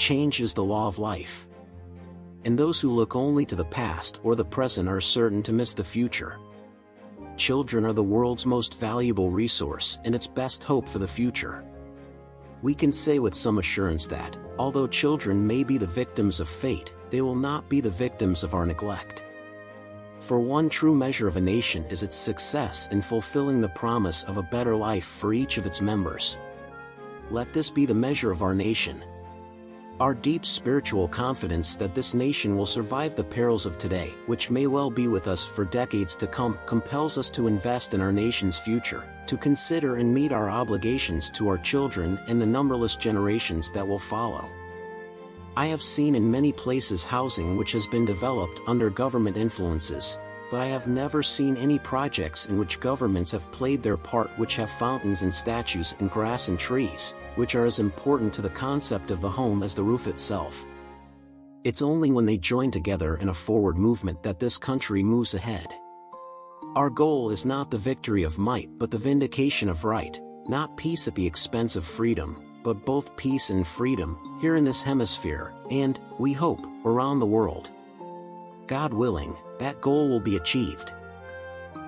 Change is the law of life. And those who look only to the past or the present are certain to miss the future. Children are the world's most valuable resource and its best hope for the future. We can say with some assurance that, although children may be the victims of fate, they will not be the victims of our neglect. For one true measure of a nation is its success in fulfilling the promise of a better life for each of its members. Let this be the measure of our nation. Our deep spiritual confidence that this nation will survive the perils of today, which may well be with us for decades to come, compels us to invest in our nation's future, to consider and meet our obligations to our children and the numberless generations that will follow. I have seen in many places housing which has been developed under government influences, but I have never seen any projects in which governments have played their part, which have fountains and statues and grass and trees, which are as important to the concept of the home as the roof itself. It's only when they join together in a forward movement that this country moves ahead. Our goal is not the victory of might but the vindication of right, not peace at the expense of freedom, but both peace and freedom, here in this hemisphere, and, we hope, around the world. God willing, that goal will be achieved.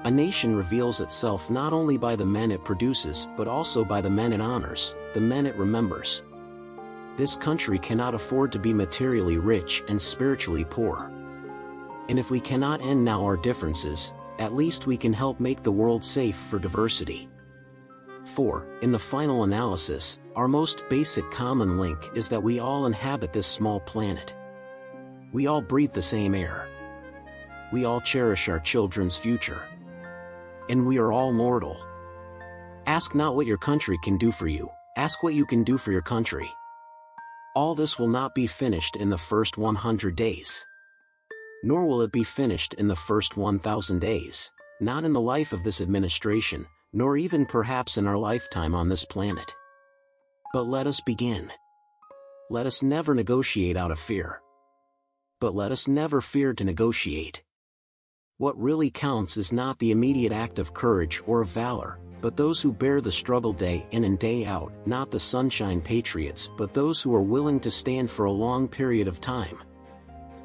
A nation reveals itself not only by the men it produces but also by the men it honors, the men it remembers. This country cannot afford to be materially rich and spiritually poor. And if we cannot end now our differences, at least we can help make the world safe for diversity. For, in the final analysis, our most basic common link is that we all inhabit this small planet. We all breathe the same air. We all cherish our children's future. And we are all mortal. Ask not what your country can do for you, ask what you can do for your country. All this will not be finished in the first 100 days. Nor will it be finished in the first 1,000 days, not in the life of this administration, nor even perhaps in our lifetime on this planet. But let us begin. Let us never negotiate out of fear. But let us never fear to negotiate. What really counts is not the immediate act of courage or of valor, but those who bear the struggle day in and day out, not the sunshine patriots but those who are willing to stand for a long period of time.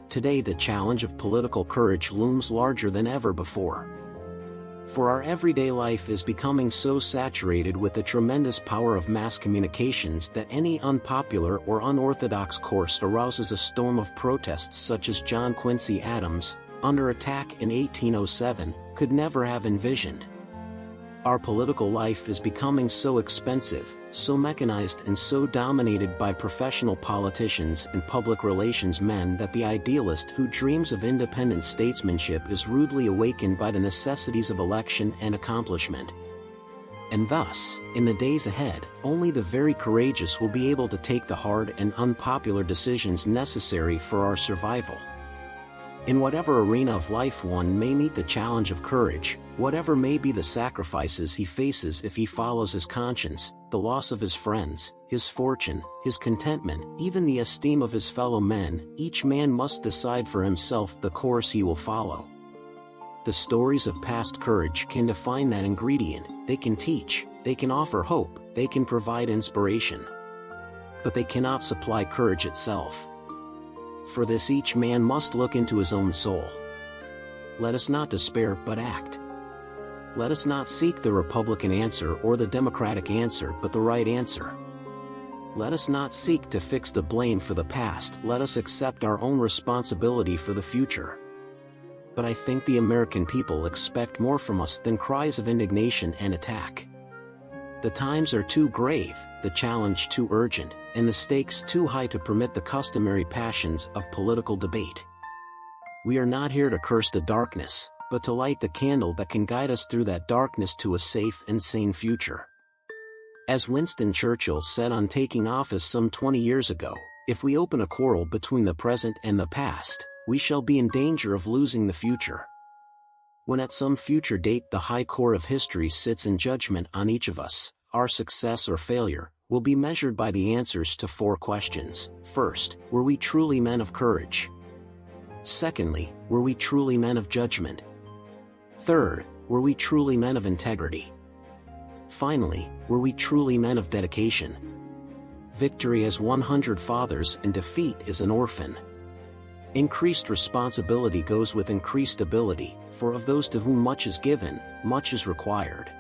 Today the challenge of political courage looms larger than ever before. For our everyday life is becoming so saturated with the tremendous power of mass communications that any unpopular or unorthodox course arouses a storm of protests such as John Quincy Adams, under attack in 1807, could never have envisioned. Our political life is becoming so expensive, so mechanized and so dominated by professional politicians and public relations men that the idealist who dreams of independent statesmanship is rudely awakened by the necessities of election and accomplishment. And thus, in the days ahead, only the very courageous will be able to take the hard and unpopular decisions necessary for our survival. In whatever arena of life one may meet the challenge of courage, whatever may be the sacrifices he faces if he follows his conscience, the loss of his friends, his fortune, his contentment, even the esteem of his fellow men, each man must decide for himself the course he will follow. The stories of past courage can define that ingredient, they can teach, they can offer hope, they can provide inspiration. But they cannot supply courage itself. For this each man must look into his own soul. Let us not despair but act. Let us not seek the Republican answer or the Democratic answer but the right answer. Let us not seek to fix the blame for the past, let us accept our own responsibility for the future. But I think the American people expect more from us than cries of indignation and attack. The times are too grave, the challenge too urgent, and the stakes too high to permit the customary passions of political debate. We are not here to curse the darkness, but to light the candle that can guide us through that darkness to a safe and sane future. As Winston Churchill said on taking office some 20 years ago, if we open a quarrel between the present and the past, we shall be in danger of losing the future. When at some future date the high court of history sits in judgment on each of us, our success or failure will be measured by the answers to 4 questions. First, were we truly men of courage? Secondly, were we truly men of judgment? Third, were we truly men of integrity? Finally, were we truly men of dedication? Victory has 100 fathers and defeat is an orphan. Increased responsibility goes with increased ability, for of those to whom much is given, much is required.